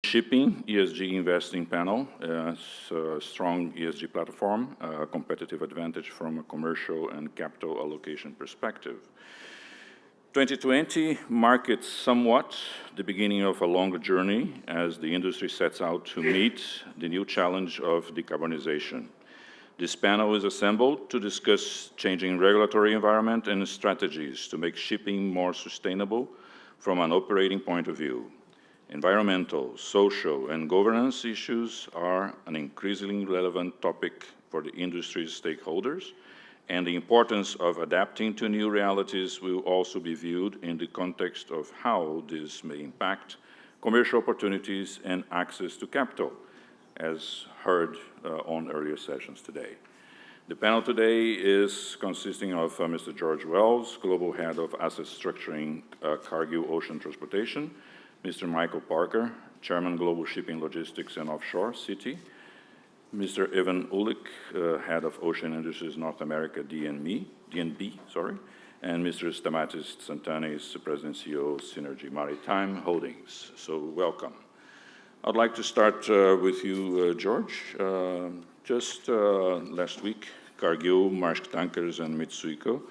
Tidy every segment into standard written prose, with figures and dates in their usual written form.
Shipping ESG Investing Panel. It's a strong ESG platform, a competitive advantage from a commercial and capital allocation perspective. 2020 marked somewhat the beginning of a longer journey as the industry sets out to meet the new challenge of decarbonization. This panel is assembled to discuss changing regulatory environment and strategies to make shipping more sustainable from an operating point of view. Environmental, social, and governance issues are an increasingly relevant topic for the industry's stakeholders, and the importance of adapting to new realities will also be viewed in the context of how this may impact commercial opportunities and access to capital, as heard on earlier sessions today. The panel today is consisting of Mr. George Wells, Global Head of Asset Structuring, Cargill Ocean Transportation, Mr. Michael Parker, Chairman Global Shipping Logistics and Offshore, Citi, Mr. Evan Ulick, Head of Ocean Industries North America, DNB, and Mr. Stamatis Tsantanis, President and CEO of Synergy Maritime Holdings. So welcome. I'd like to start with you, George. Just last week, Cargill, Maersk Tankers, and Mitsubishi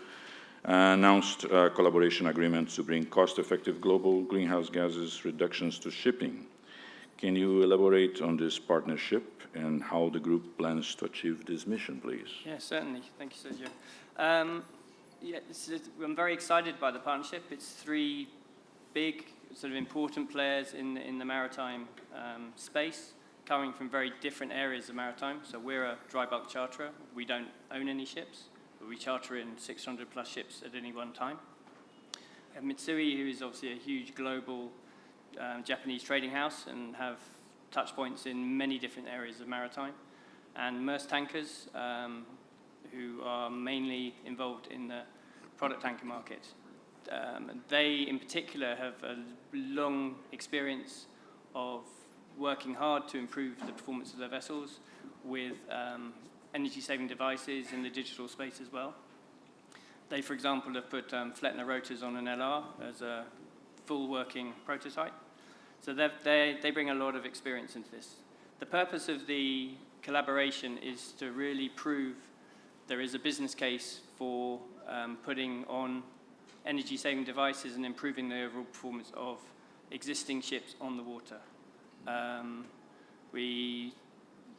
announced collaboration agreements to bring cost-effective global greenhouse gases reductions to shipping. Can you elaborate on this partnership and how the group plans to achieve this mission, please? Yeah, certainly. Thank you, Sergio. I'm very excited by the partnership. It's three big, sort of important players in the maritime space, coming from very different areas of maritime. So we're a dry bulk charterer. We don't own any ships, but we charter in 600 plus ships at any one time. And Mitsui, who is obviously a huge global Japanese trading house and have touch points in many different areas of maritime, and Maersk Tankers, who are mainly involved in the product tanker market. They, in particular, have a long experience of working hard to improve the performance of their vessels with energy-saving devices in the digital space as well. They, for example, have put Flettner rotors on an LR as a full working prototype. So they bring a lot of experience into this. The purpose of the collaboration is to really prove there is a business case for putting on energy-saving devices and improving the overall performance of existing ships on the water.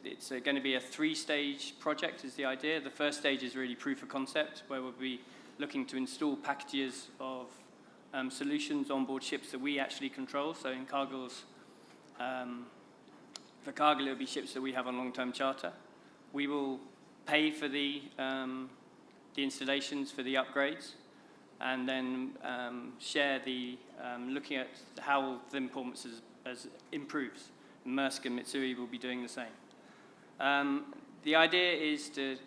It's going to be a three-stage project is the idea. The first stage is really proof of concept, where we'll be looking to install packages of solutions on board ships that we actually control. So in Cargill's, for Cargill, it will be ships that we have on long-term charter. We will pay for the installations, for the upgrades, and then share the looking at how the performance improves. Maersk and Mitsui will be doing the same. The idea is to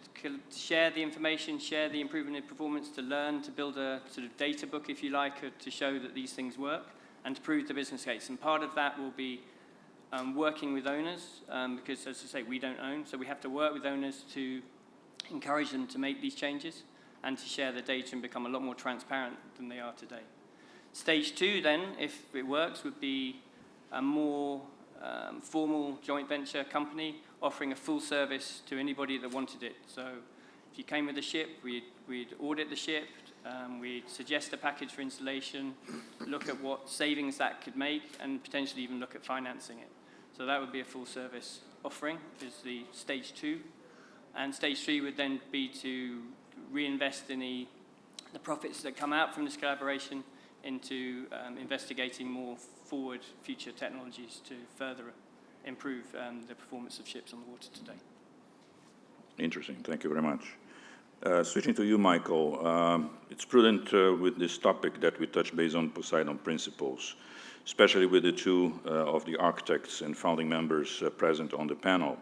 share the information, share the improvement in performance, to learn, to build a sort of data book, if you like, to show that these things work, and to prove the business case. And part of that will be working with owners, because, as I say, we don't own, so we have to work with owners to encourage them to make these changes and to share the data and become a lot more transparent than they are today. Stage two, then, if it works, would be a more formal joint venture company offering a full service to anybody that wanted it. So if you came with a ship, we'd audit the ship, we'd suggest a package for installation, look at what savings that could make, and potentially even look at financing it. So that would be a full service offering, is the stage two. And stage three would then be to reinvest in the profits that come out from this collaboration into investigating more forward future technologies to further improve the performance of ships on the water today. Interesting. Thank you very much. Switching to you, Michael, it's prudent with this topic that we touch base on Poseidon principles, especially with the two of the architects and founding members present on the panel.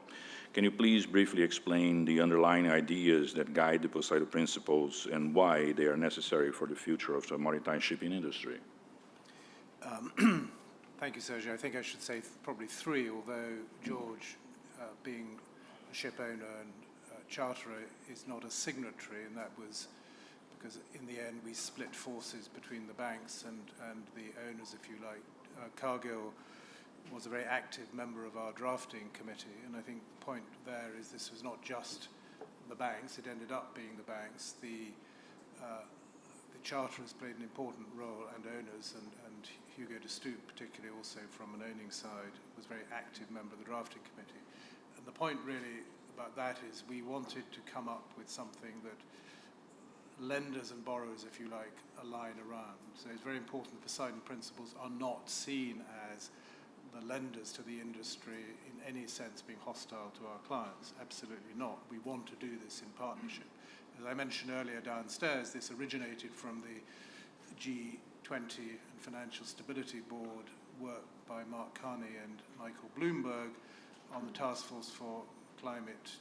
Can you please briefly explain the underlying ideas that guide the Poseidon principles and why they are necessary for the future of the maritime shipping industry? Thank you, Sergio. I think I should say probably three, although George, being a ship owner and charterer, is not a signatory, and that was because in the end we split forces between the banks and the owners, if you like. Cargill was a very active member of our drafting committee, and I think the point there is this was not just the banks, it ended up being the banks. The Charter has played an important role, and owners, and Hugo de Stoop, particularly also from an owning side, was a very active member of the drafting committee. And the point really about that is we wanted to come up with something that lenders and borrowers, if you like, align around. So it's very important the Poseidon Principles are not seen as the lenders to the industry in any sense being hostile to our clients. Absolutely not. We want to do this in partnership. As I mentioned earlier downstairs, this originated from the G20 and Financial Stability Board work by Mark Carney and Michael Bloomberg on the Task Force for Climate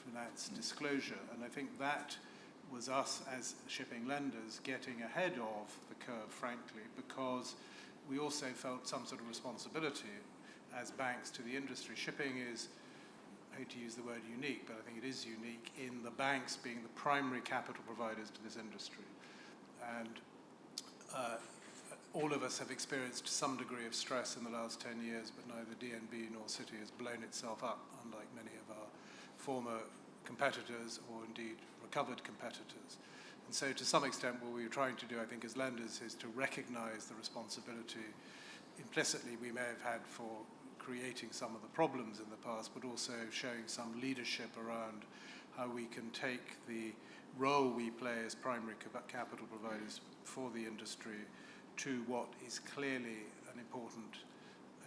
Finance Disclosure. And I think that was us as shipping lenders getting ahead of the curve, frankly, because we also felt some sort of responsibility as banks to the industry. Shipping is, I hate to use the word unique, but I think it is unique in the banks being the primary capital providers to this industry. And all of us have experienced some degree of stress in the last 10 years, but neither DNB nor Citi has blown itself up, unlike many of our former competitors or indeed recovered competitors. And so to some extent what we were trying to do, I think, as lenders is to recognize the responsibility implicitly we may have had for creating some of the problems in the past, but also showing some leadership around how we can take the role we play as primary capital providers for the industry to what is clearly an important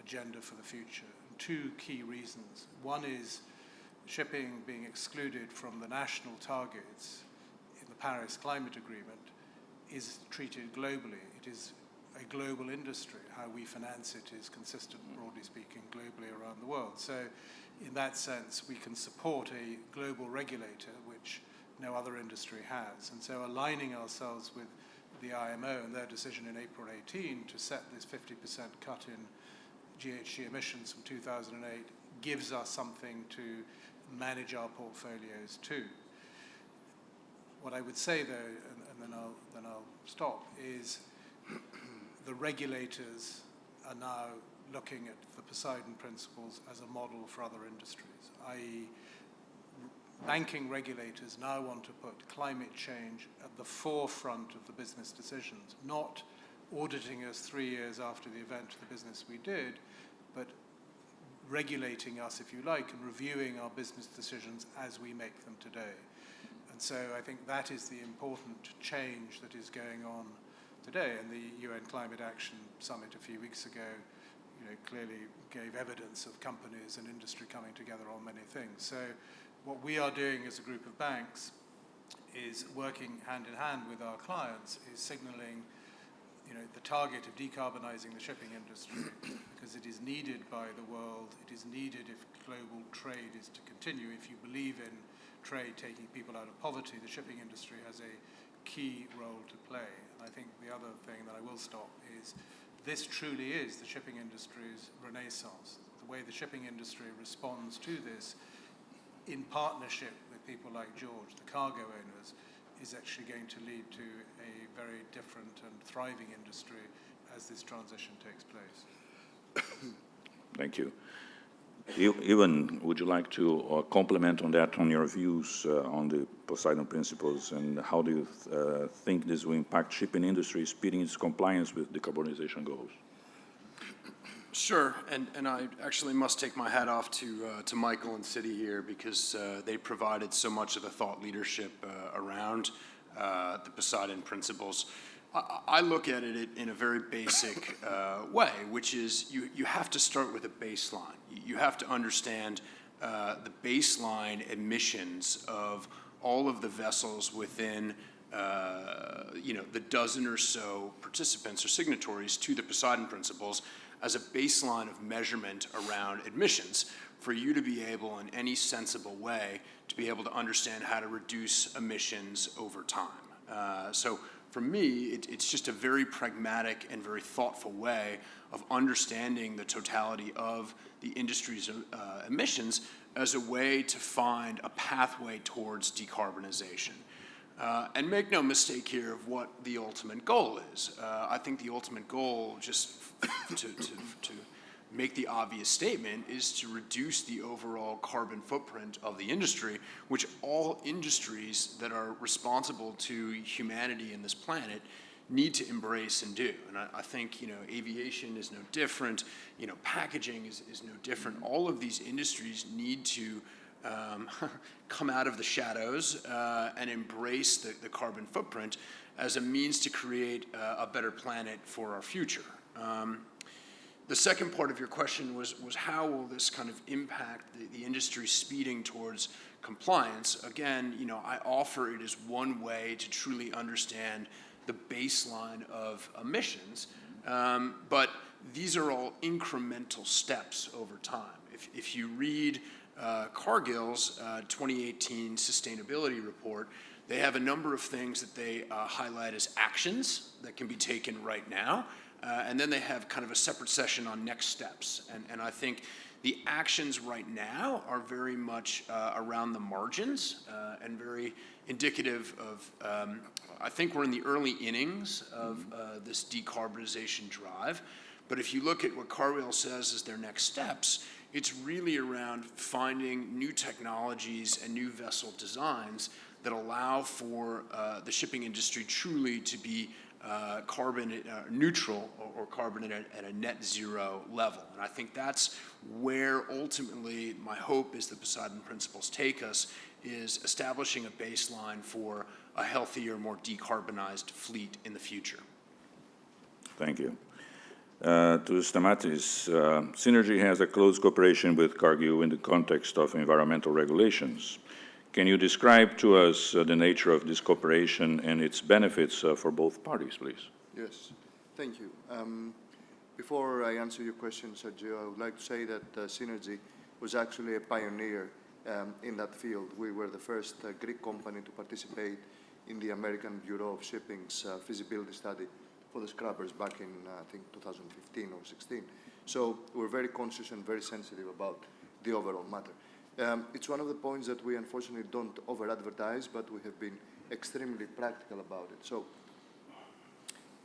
agenda for the future. And two key reasons. One is shipping being excluded from the national targets in the Paris Climate Agreement is treated globally. It is a global industry. How we finance it is consistent, broadly speaking, globally around the world. So in that sense, we can support a global regulator, which no other industry has. And so aligning ourselves with the IMO and their decision in April 18 to set this 50% cut in GHG emissions from 2008 gives us something to manage our portfolios too. What I would say, though, and then I'll stop, is the regulators are now looking at the Poseidon Principles as a model for other industries, i.e. banking regulators now want to put climate change at the forefront of the business decisions, not auditing us 3 years after the event of the business we did, but regulating us, if you like, and reviewing our business decisions as we make them today. And so I think that is the important change that is going on today. And the UN Climate Action Summit a few weeks ago, clearly gave evidence of companies and industry coming together on many things. So what we are doing as a group of banks is working hand in hand with our clients, is signaling the target of decarbonizing the shipping industry, because it is needed by the world. It is needed if global trade is to continue. If you believe in trade taking people out of poverty, the shipping industry has a key role to play. And I think the other thing that I will stop is this truly is the shipping industry's renaissance. The way the shipping industry responds to this in partnership with people like George, the cargo owners, is actually going to lead to a very different and thriving industry as this transition takes place. Thank you. Ewan, would you like to comment on that, on your views on the Poseidon Principles, and how do you think this will impact shipping industry speeding its compliance with decarbonization goals? Sure, and I actually must take my hat off to Michael and Citi here, because they provided so much of the thought leadership around the Poseidon Principles. I look at it in a very basic way, which is you have to start with a baseline. You have to understand the baseline emissions of all of the vessels within the dozen or so participants or signatories to the Poseidon Principles as a baseline of measurement around emissions, for you to be able in any sensible way to be able to understand how to reduce emissions over time. So for me, it's just a very pragmatic and very thoughtful way of understanding the totality of the industry's emissions as a way to find a pathway towards decarbonization. And make no mistake here of what the ultimate goal is. I think the ultimate goal, just to make the obvious statement is to reduce the overall carbon footprint of the industry, which all industries that are responsible to humanity and this planet need to embrace and do. And I think, aviation is no different, packaging is no different. All of these industries need to come out of the shadows and embrace the carbon footprint as a means to create a better planet for our future. The second part of your question was how will this kind of impact the industry speeding towards compliance? Again, I offer it as one way to truly understand the baseline of emissions, but these are all incremental steps over time. If you read Cargill's 2018 sustainability report, they have a number of things that they highlight as actions that can be taken right now, and then they have kind of a separate session on next steps. And I think the actions right now are very much around the margins and very indicative of, I think we're in the early innings of this decarbonization drive. But if you look at what Cargill says as their next steps, it's really around finding new technologies and new vessel designs that allow for the shipping industry truly to be carbon neutral or carbon at a net zero level. And I think that's where ultimately my hope is the Poseidon Principles take us, is establishing a baseline for a healthier, more decarbonized fleet in the future. Thank you. To Stamatis, Synergy has a close cooperation with Cargill in the context of environmental regulations. Can you describe to us the nature of this cooperation and its benefits for both parties, please? Yes, thank you. Before I answer your question, Sergio, I would like to say that Synergy was actually a pioneer in that field. We were the first Greek company to participate in the American Bureau of Shipping's feasibility study for the scrubbers back in, I think, 2015 or 16. So we're very conscious and very sensitive about the overall matter. It's one of the points that we unfortunately don't over-advertise, but we have been extremely practical about it. So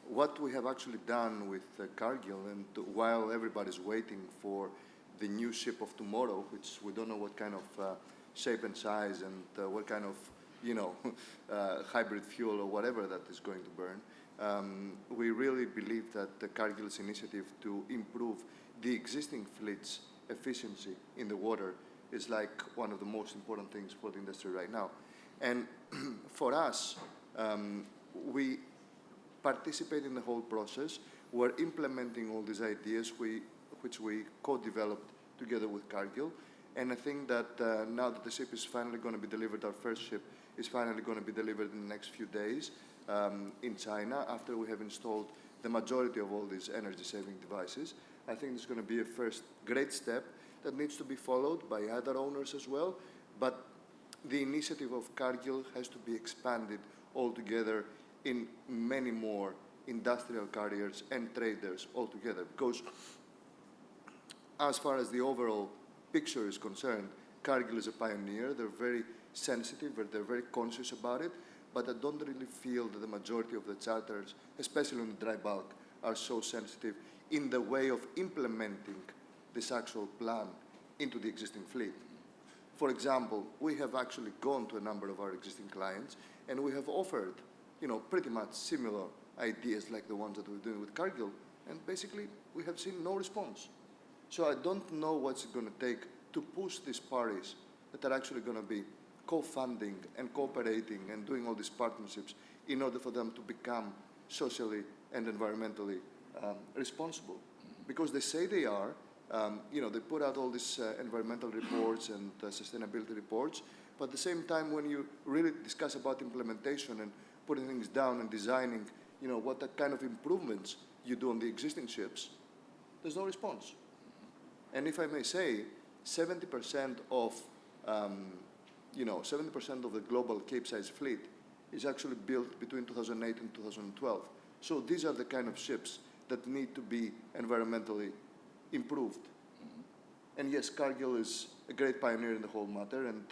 what we have actually done with Cargill, and while everybody's waiting for the new ship of tomorrow, which we don't know what kind of shape and size and what kind of, hybrid fuel or whatever that is going to burn, we really believe that the Cargill's initiative to improve the existing fleet's efficiency in the water is like one of the most important things for the industry right now. And for us, we participate in the whole process. We're implementing all these ideas which we co-developed together with Cargill. And I think that now that the ship is finally going to be delivered, our first ship is finally going to be delivered in the next few days in China, after we have installed the majority of all these energy-saving devices. I think it's going to be a first great step that needs to be followed by other owners as well. But the initiative of Cargill has to be expanded altogether in many more industrial carriers and traders altogether. Because as far as the overall picture is concerned, Cargill is a pioneer. They're very sensitive, they're very conscious about it. But I don't really feel that the majority of the charters, especially on the dry bulk, are so sensitive in the way of implementing this actual plan into the existing fleet. For example, we have actually gone to a number of our existing clients and we have offered, pretty much similar ideas like the ones that we're doing with Cargill, and basically we have seen no response. So I don't know what's it going to take to push these parties that are actually going to be co-funding and cooperating and doing all these partnerships in order for them to become socially and environmentally responsible. Because they say they are, they put out all these environmental reports and sustainability reports, but at the same time, when you really discuss about implementation and putting things down and designing, what kind of improvements you do on the existing ships, there's no response. And if I may say, 70% of 70% of the global Capesize fleet is actually built between 2008 and 2012. So these are the kind of ships that need to be environmentally improved. And yes, Cargill is a great pioneer in the whole matter, and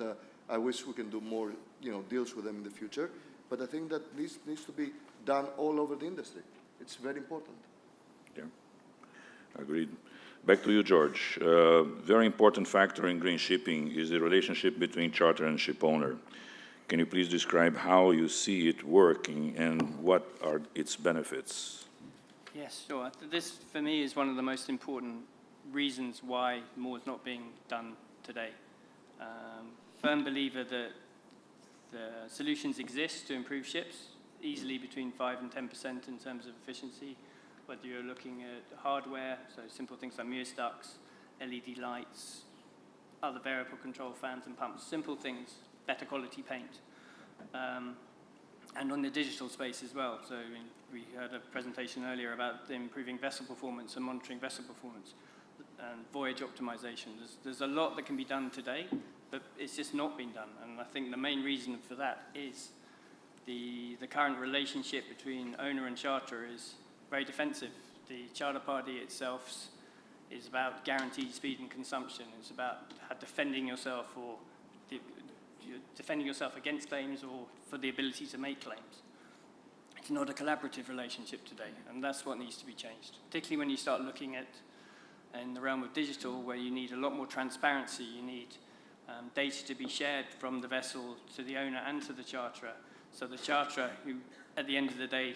I wish we can do more, deals with them in the future. But I think that this needs to be done all over the industry. It's very important. Yeah, agreed. Back to you, George. Very important factor in green shipping is the relationship between charter and ship owner. Can you please describe how you see it working and what are its benefits? Yes, sure. This, for me, is one of the most important reasons why more is not being done today. Firm believer that the solutions exist to improve ships, easily between 5 and 10% in terms of efficiency, whether you're looking at hardware, so simple things like mirror ducts, LED lights, other variable control fans and pumps, simple things, better quality paint. And on the digital space as well. So we heard a presentation earlier about improving vessel performance and monitoring vessel performance and voyage optimization. There's a lot that can be done today, but it's just not been done. And I think the main reason for that is the current relationship between owner and charter is very defensive. The charter party itself is about guaranteed speed and consumption. It's about defending yourself or defending yourself against claims or for the ability to make claims. It's not a collaborative relationship today, and that's what needs to be changed, particularly when you start looking at, in the realm of digital, where you need a lot more transparency. You need data to be shared from the vessel to the owner and to the charterer. So the charterer, who at the end of the day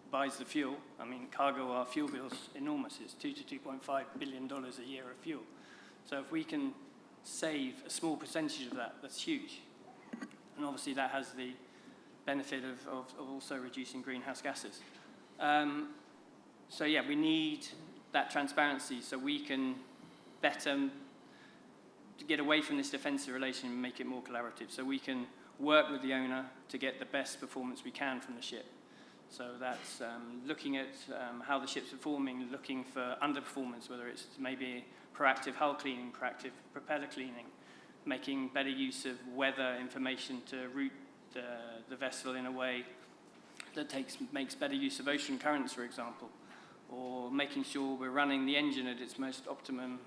buys the fuel, I mean, cargo, our fuel bill's enormous. It's $2 to $2.5 billion a year of fuel. So if we can save a small percentage of that, that's huge. And obviously that has the benefit of also reducing greenhouse gases. So yeah, we need that transparency so we can better get away from this defensive relation and make it more collaborative. So we can work with the owner to get the best performance we can from the ship. So that's looking at how the ship's performing, looking for underperformance, whether it's maybe proactive hull cleaning, proactive propeller cleaning, making better use of weather information to route the vessel in a way that makes better use of ocean currents, for example, or making sure we're running the engine at its most optimum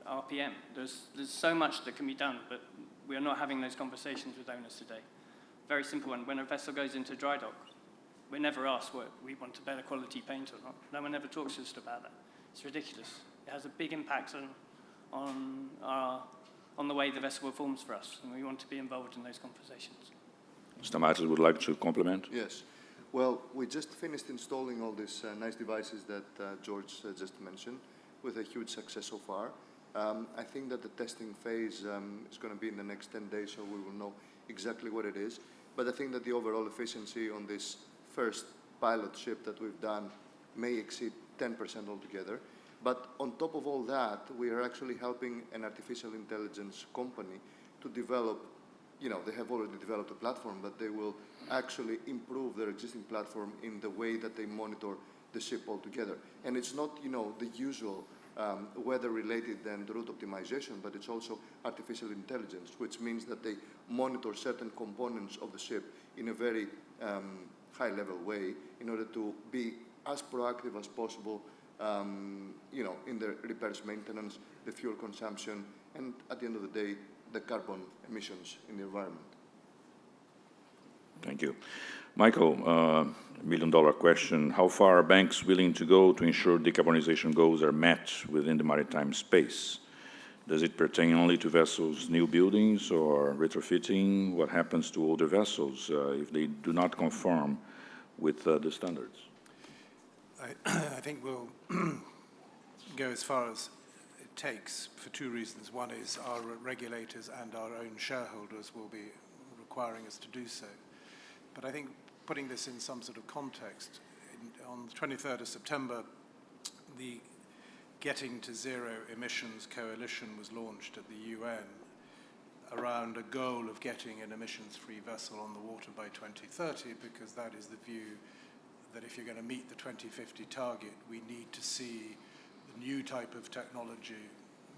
RPM. There's so much that can be done, but we are not having those conversations with owners today. Very simple one. When a vessel goes into dry dock, we're never asked what we want a better quality paint or not. No one ever talks to us about that. It's ridiculous. It has a big impact on the way the vessel performs for us, and we want to be involved in those conversations. Mr. Matos would like to complement? Yes. Well, we just finished installing all these nice devices that George just mentioned with a huge success so far. I think that the testing phase is going to be in the next 10 days, so we will know exactly what it is. But I think that the overall efficiency on this first pilot ship that we've done may exceed 10% altogether. But on top of all that, we are actually helping an artificial intelligence company to develop, they have already developed a platform, but they will actually improve their existing platform in the way that they monitor the ship altogether. And it's not, the usual weather-related and route optimization, but it's also artificial intelligence, which means that they monitor certain components of the ship in a very high-level way in order to be as proactive as possible, in the repairs, maintenance, the fuel consumption, and at the end of the day, the carbon emissions in the environment. Thank you. Michael, $1 million question. How far are banks willing to go to ensure decarbonization goals are met within the maritime space? Does it pertain only to vessels' new buildings or retrofitting? What happens to older vessels if they do not conform with the standards? I think we'll go as far as it takes for two reasons. One is our regulators and our own shareholders will be requiring us to do so. But I think putting this in some sort of context, on the 23rd of September, the Getting to Zero Emissions Coalition was launched at the UN around a goal of getting an emissions-free vessel on the water by 2030, because that is the view that if you're going to meet the 2050 target, we need to see the new type of technology,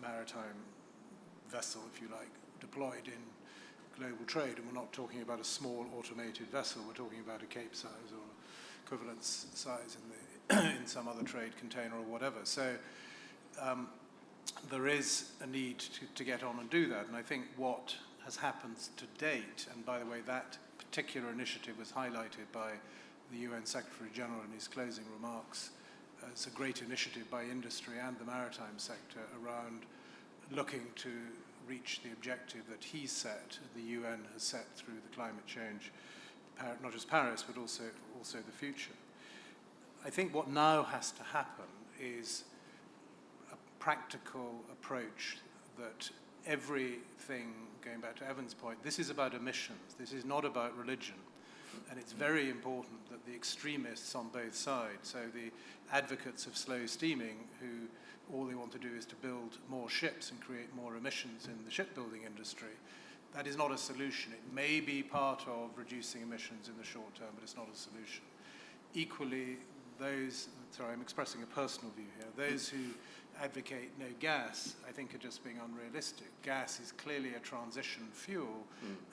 maritime vessel, if you like, deployed in global trade. And we're not talking about a small automated vessel, we're talking about a Cape size or equivalent size in some other trade container or whatever. So there is a need to get on and do that. And I think what has happened to date, and by the way, that particular initiative was highlighted by the UN Secretary General in his closing remarks as a great initiative by industry and the maritime sector around looking to reach the objective that he set, the UN has set through the climate change, not just Paris, but also the future. I think what now has to happen is a practical approach that everything, going back to Evan's point, this is about emissions, this is not about religion. And it's very important that the extremists on both sides, so the advocates of slow steaming, who all they want to do is to build more ships and create more emissions in the shipbuilding industry, that is not a solution. It may be part of reducing emissions in the short term, but it's not a solution. Equally, I'm expressing a personal view here, those who advocate no gas, I think are just being unrealistic. Gas is clearly a transition fuel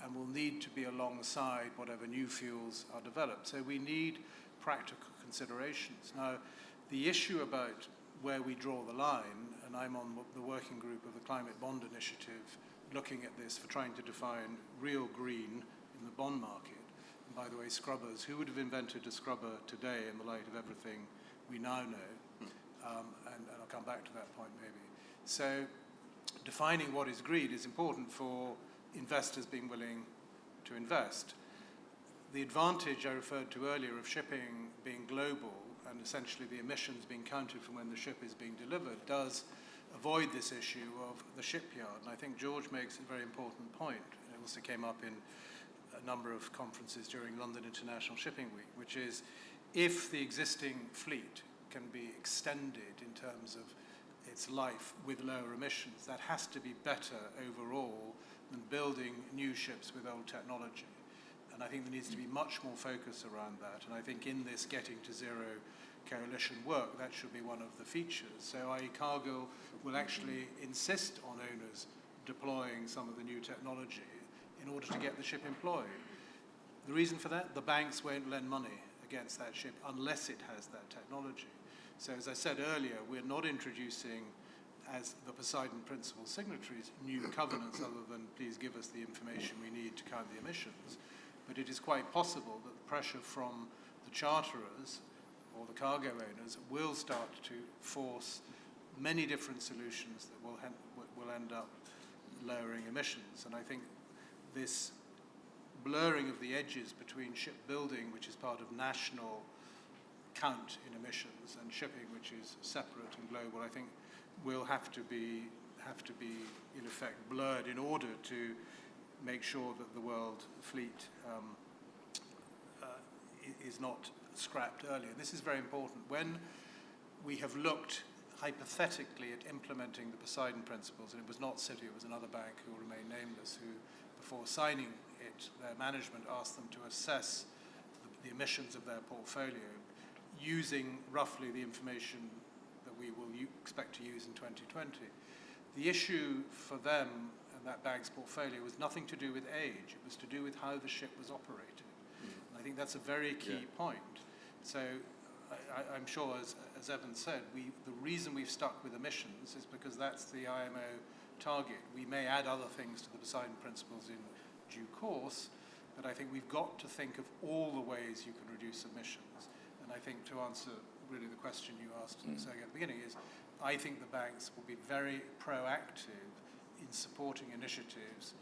and will need to be alongside whatever new fuels are developed. So we need practical considerations. Now, the issue about where we draw the line, and I'm on the working group of the Climate Bond Initiative looking at this for trying to define real green in the bond market. And by the way, scrubbers, who would have invented a scrubber today in the light of everything we now know? And I'll come back to that point maybe. So defining what is green is important for investors being willing to invest. The advantage I referred to earlier of shipping being global and essentially the emissions being counted from when the ship is being delivered does avoid this issue of the shipyard. And I think George makes a very important point. It also came up in a number of conferences during London International Shipping Week, which is if the existing fleet can be extended in terms of its life with lower emissions, that has to be better overall than building new ships with old technology. And I think there needs to be much more focus around that. And I think in this Getting to Zero coalition work, that should be one of the features. So i.e. Cargill will actually insist on owners deploying some of the new technology in order to get the ship employed. The reason for that, the banks won't lend money against that ship unless it has that technology. So as I said earlier, we're not introducing, as the Poseidon Principle signatories, new covenants other than please give us the information we need to count the emissions. But it is quite possible that the pressure from the charterers or the cargo owners will start to force many different solutions that will end up lowering emissions. And I think this blurring of the edges between shipbuilding, which is part of national count in emissions, and shipping, which is separate and global, I think will have to be in effect blurred in order to make sure that the world fleet is not scrapped earlier. This is very important. When we have looked hypothetically at implementing the Poseidon Principles, and it was not Citi, it was another bank who will remain nameless, who before signing it, their management asked them to assess the emissions of their portfolio using roughly the information that we will expect to use in 2020. The issue for them and that bank's portfolio was nothing to do with age. It was to do with how the ship was operated. And I think that's a very key point. So I'm sure, as Evan said, the reason we've stuck with emissions is because that's the IMO target. We may add other things to the Poseidon Principles in due course, but I think we've got to think of all the ways you can reduce emissions. And I think to answer really the question you asked Sergio at the beginning is, I think the banks will be very proactive in supporting initiatives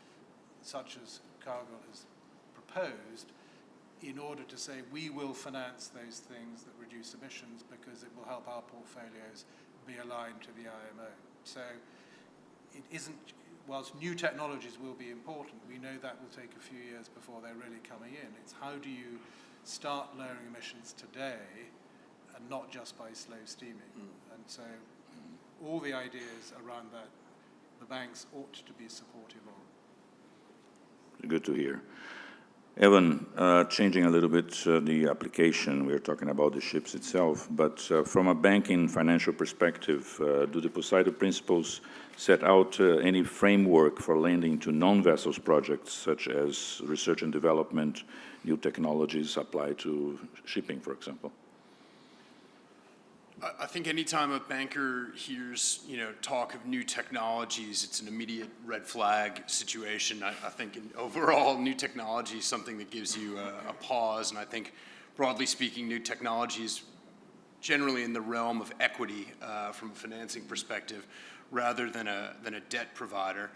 such as Cargill has proposed in order to say we will finance those things that reduce emissions because it will help our portfolios be aligned to the IMO. So it isn't, whilst new technologies will be important, we know that will take a few years before they're really coming in. It's how do you start lowering emissions today and not just by slow steaming. And so all the ideas around that, the banks ought to be supportive of. Good to hear. Evan, changing a little bit the application, we're talking about the ships itself, but from a banking financial perspective, do the Poseidon Principles set out any framework for lending to non-vessels projects such as research and development, new technologies applied to shipping, for example? I think anytime a banker hears, talk of new technologies, it's an immediate red flag situation. I think overall, new technology is something that gives you a pause, and I think, broadly speaking, new technology is generally in the realm of equity from a financing perspective rather than a debt provider.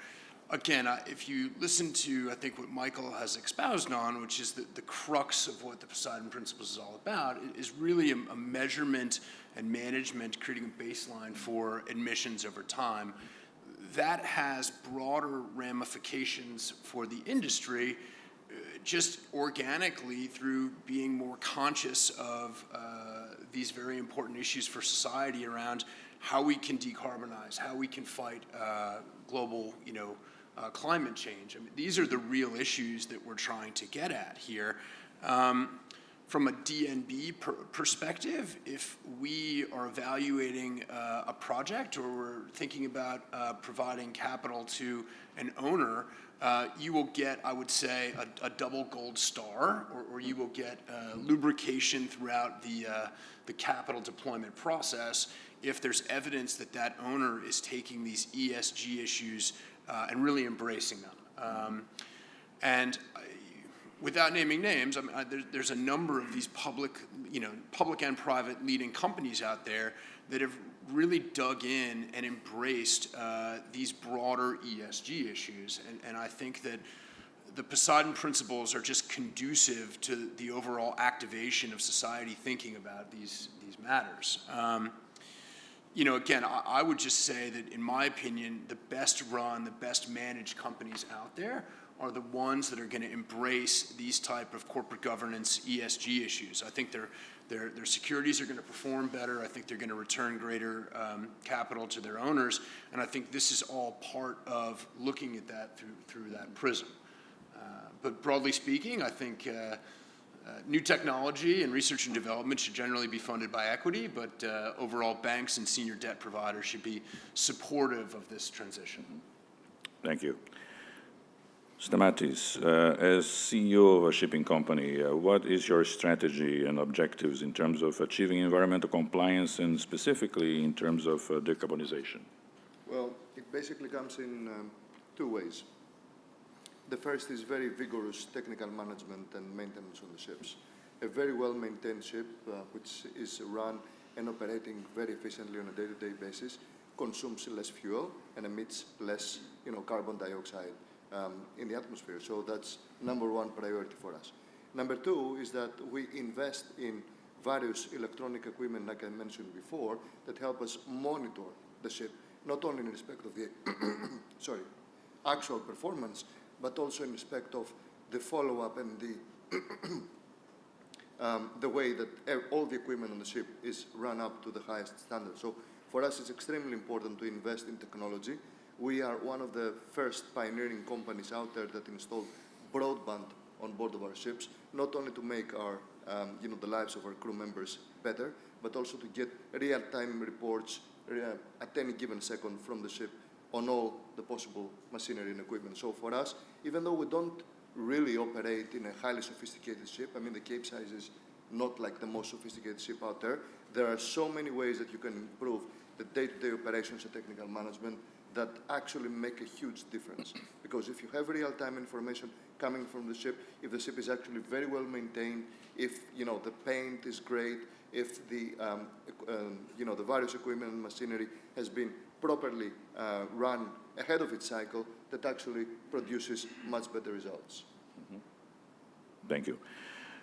Again, if you listen to, I think, what Michael has espoused on, which is the crux of what the Poseidon Principles is all about, is really a measurement and management, creating a baseline for emissions over time. That has broader ramifications for the industry, just organically through being more conscious of these very important issues for society around how we can decarbonize, how we can fight global, climate change. I mean, these are the real issues that we're trying to get at here. From a DNB perspective, if we are evaluating a project or we're thinking about providing capital to an owner, you will get, I would say, a double gold star, or you will get lubrication throughout the capital deployment process if there's evidence that that owner is taking these ESG issues and really embracing them. Without naming names, I mean, there's a number of these public and private leading companies out there that have really dug in and embraced these broader ESG issues. And I think that the Poseidon Principles are just conducive to the overall activation of society thinking about these matters. Again, I would just say that, in my opinion, the best run, the best managed companies out there are the ones that are going to embrace these type of corporate governance ESG issues. I think their securities are going to perform better. I think they're going to return greater capital to their owners. And I think this is all part of looking at that through that prism. But broadly speaking, I think new technology and research and development should generally be funded by equity, but overall banks and senior debt providers should be supportive of this transition. Thank you. Stamatis, as CEO of a shipping company, what is your strategy and objectives in terms of achieving environmental compliance and specifically in terms of decarbonization? Well, it basically comes in two ways. The first is very vigorous technical management and maintenance on the ships. A very well-maintained ship, which is run and operating very efficiently on a day-to-day basis, consumes less fuel and emits less, carbon dioxide in the atmosphere. So that's number one priority for us. Number two is that we invest in various electronic equipment, like I mentioned before, that help us monitor the ship, not only in respect of the actual performance, but also in respect of the follow-up and the way that all the equipment on the ship is run up to the highest standard. So for us, it's extremely important to invest in technology. We are one of the first pioneering companies out there that installed broadband on board of our ships, not only to make our, the lives of our crew members better, but also to get real-time reports at any given second from the ship on all the possible machinery and equipment. So for us, even though we don't really operate in a highly sophisticated ship, I mean, the Capesize is not like the most sophisticated ship out there, there are so many ways that you can improve the day-to-day operations and technical management that actually make a huge difference. Because if you have real-time information coming from the ship, if the ship is actually very well maintained, if the paint is great, if the the various equipment and machinery has been properly run ahead of its cycle, that actually produces much better results. Mm-hmm. Thank you.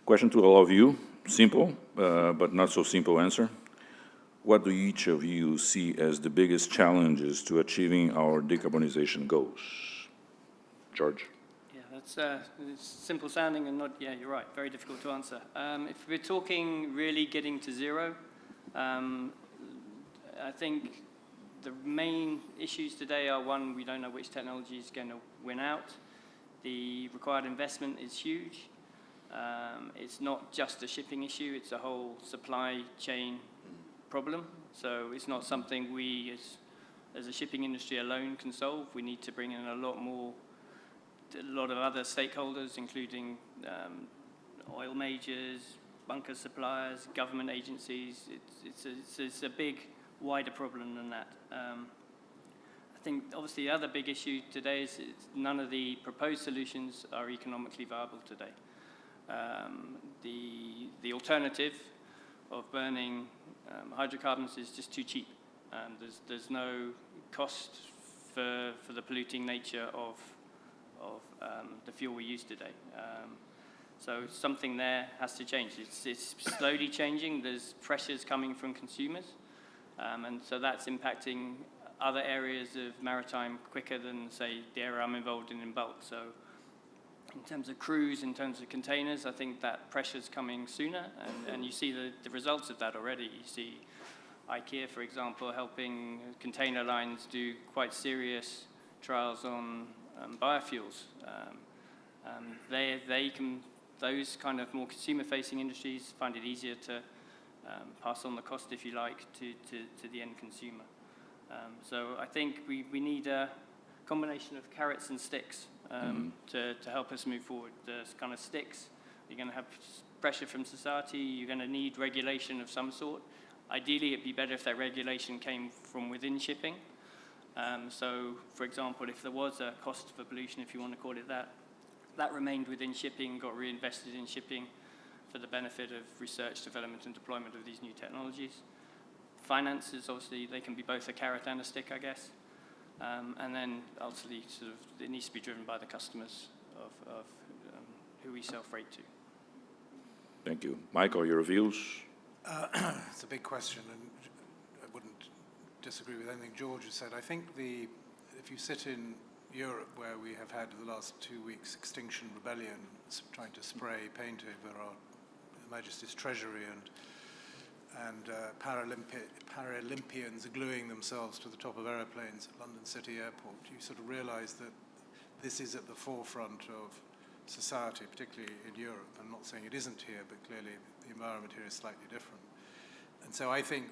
Question to all of you, simple, but not so simple answer. What do each of you see as the biggest challenges to achieving our decarbonization goals? George? Yeah, it's simple sounding and not, you're right, very difficult to answer. If we're talking really getting to zero, I think the main issues today are, one, we don't know which technology is going to win out. The required investment is huge. It's not just a shipping issue, it's a whole supply chain problem. So it's not something we as a shipping industry alone can solve. We need to bring in a lot of other stakeholders, including oil majors, bunker suppliers, government agencies. It's a big, wider problem than that. I think obviously the other big issue today is none of the proposed solutions are economically viable today. The alternative of burning Hydrocarbons is just too cheap. There's no cost for the polluting nature of the fuel we use today. So something there has to change. It's slowly changing. There's pressures coming from consumers, and so that's impacting other areas of maritime quicker than, say, the area I'm involved in bulk. So in terms of cruise, in terms of containers, I think that pressure's coming sooner, and you see the results of that already. You see IKEA, for example, helping container lines do quite serious trials on biofuels. Those kind of more consumer-facing industries find it easier to pass on the cost, if you like, to the end consumer. So I think we need a combination of carrots and sticks to help us move forward. The kind of sticks, you're going to have pressure from society, you're going to need regulation of some sort. Ideally, it'd be better if that regulation came from within shipping. So, for example, if there was a cost for pollution, if you want to call it that, that remained within shipping, got reinvested in shipping for the benefit of research, development, and deployment of these new technologies. Finances, obviously, they can be both a carrot and a stick, I guess. And then, ultimately, sort of, it needs to be driven by the customers of who we sell freight to. Thank you. Michael, your views? It's a big question, and I wouldn't disagree with anything George has said. I think if you sit in Europe, where we have had the last 2 weeks Extinction Rebellion trying to spray paint over our Majesty's Treasury, and Paralympians are gluing themselves to the top of aeroplanes at London City Airport, you sort of realise that this is at the forefront of society, particularly in Europe. I'm not saying it isn't here, but clearly the environment here is slightly different. And so I think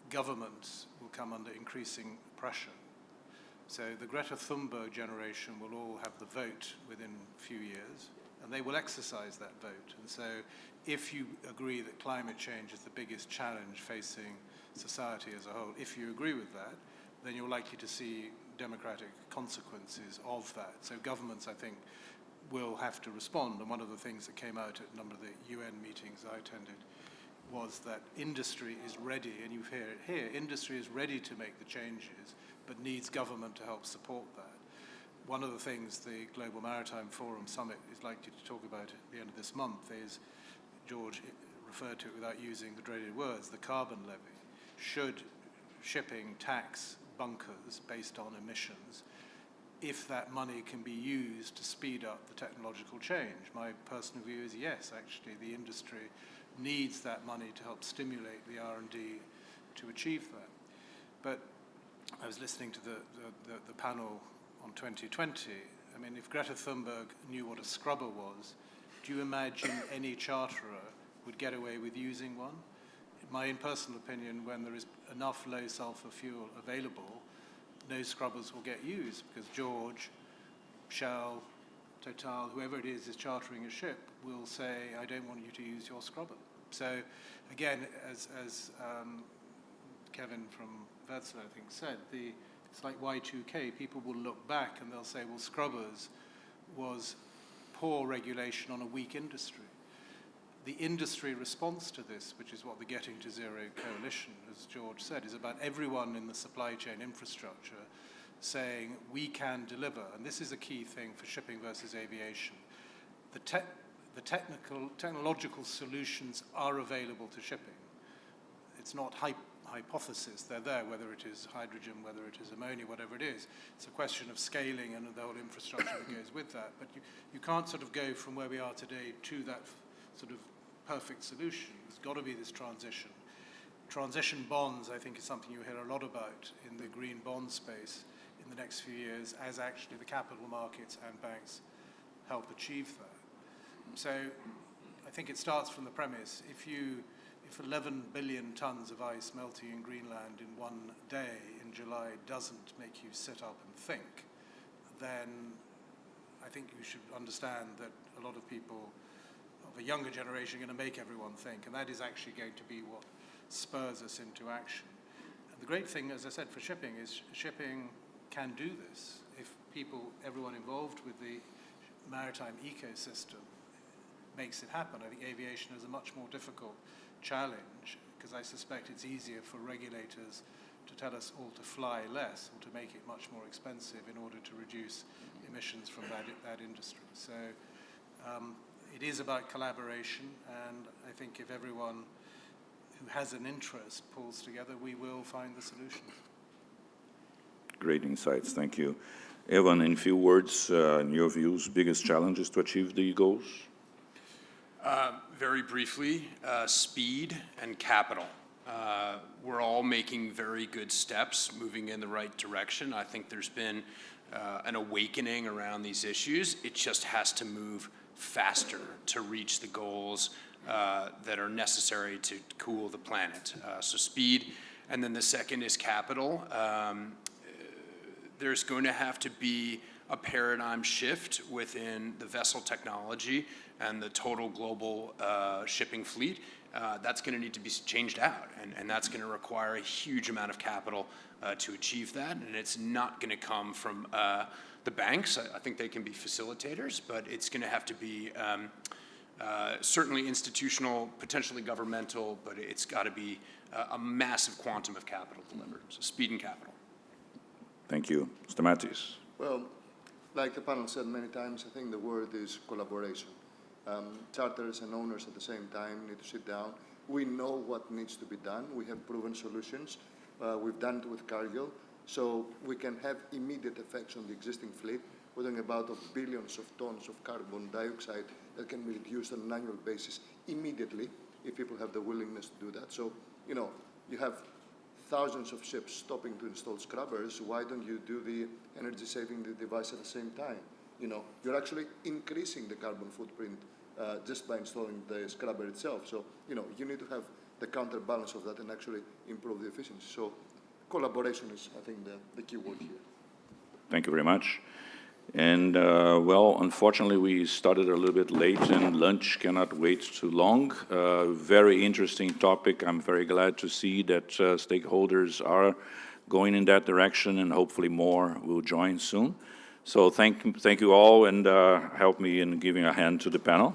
governments will come under increasing pressure. So the Greta Thunberg generation will all have the vote within a few years, and they will exercise that vote. And so if you agree that climate change is the biggest challenge facing society as a whole, if you agree with that, then you're likely to see democratic consequences of that. So governments, I think, will have to respond. And one of the things that came out at a number of the UN meetings I attended was that industry is ready, and you hear it here, industry is ready to make the changes, but needs government to help support that. One of the things the Global Maritime Forum Summit is likely to talk about at the end of this month is, George referred to it without using the dreaded words, the carbon levy. Should shipping tax bunkers based on emissions if that money can be used to speed up the technological change? My personal view is yes, actually, the industry needs that money to help stimulate the R&D to achieve that. But I was listening to the panel on 2020. I mean, if Greta Thunberg knew what a scrubber was, do you imagine any charterer would get away with using one? In my personal opinion, when there is enough low sulfur fuel available, no scrubbers will get used, because George, Shell, Total, whoever it is chartering a ship, will say, I don't want you to use your scrubber. So again, as Kevin from Wärtsilä, I think, said, it's like Y2K. People will look back and they'll say, well, scrubbers was poor regulation on a weak industry. The industry response to this, which is what the Getting to Zero Coalition, as George said, is about everyone in the supply chain infrastructure saying we can deliver. And this is a key thing for shipping versus aviation. The technological solutions are available to shipping. It's not hypothesis, they're there, whether it is hydrogen, whether it is ammonia, whatever it is. It's a question of scaling and the whole infrastructure that goes with that. But you can't sort of go from where we are today to that sort of perfect solution. There's got to be this transition. Transition bonds, I think, is something you hear a lot about in the green bond space in the next few years, as actually the capital markets and banks help achieve that. So I think it starts from the premise, if 11 billion tons of ice melting in Greenland in one day in July doesn't make you sit up and think, then I think you should understand that a lot of people of a younger generation are going to make everyone think, and that is actually going to be what spurs us into action. And the great thing, as I said, for shipping is shipping can do this. If everyone involved with the maritime ecosystem makes it happen. I think aviation is a much more difficult challenge, because I suspect it's easier for regulators to tell us all to fly less or to make it much more expensive in order to reduce emissions from that industry. So it is about collaboration, and I think if everyone who has an interest pulls together, we will find the solution. Great insights, thank you. Evan, in few words, in your views, biggest challenges to achieve the goals? Very briefly, speed and capital. We're all making very good steps, moving in the right direction. I think there's been an awakening around these issues. It just has to move faster to reach the goals that are necessary to cool the planet. So speed, and then the second is capital. There's going to have to be a paradigm shift within the vessel technology and the total global shipping fleet. That's going to need to be changed out, and that's going to require a huge amount of capital to achieve that, and it's not going to come from the banks. I think they can be facilitators, but it's going to have to be certainly institutional, potentially governmental, but it's got to be a massive quantum of capital delivered, so speed and capital. Thank you. Mr. Mattis. Well, like the panel said many times, I think the word is collaboration. Charters and owners at the same time need to sit down. We know what needs to be done. We have proven solutions. We've done it with Cargill. So we can have immediate effects on the existing fleet. We're talking about billions of tons of carbon dioxide that can be reduced on an annual basis immediately if people have the willingness to do that. So, you know, you have thousands of ships stopping to install scrubbers. Why don't you do the energy saving device at the same time? You know, you're actually increasing the carbon footprint just by installing the scrubber itself. So, you know, you need to have the counterbalance of that and actually improve the efficiency. So collaboration is, I think, the key word here. Thank you very much. And, well, unfortunately, we started a little bit late, and lunch cannot wait too long. Very interesting topic. I'm very glad to see that stakeholders are going in that direction, and hopefully more will join soon. So thank you all, and help me in giving a hand to the panel.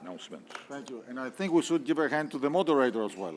Announcement. Thank you. And I think we should give a hand to the moderator as well.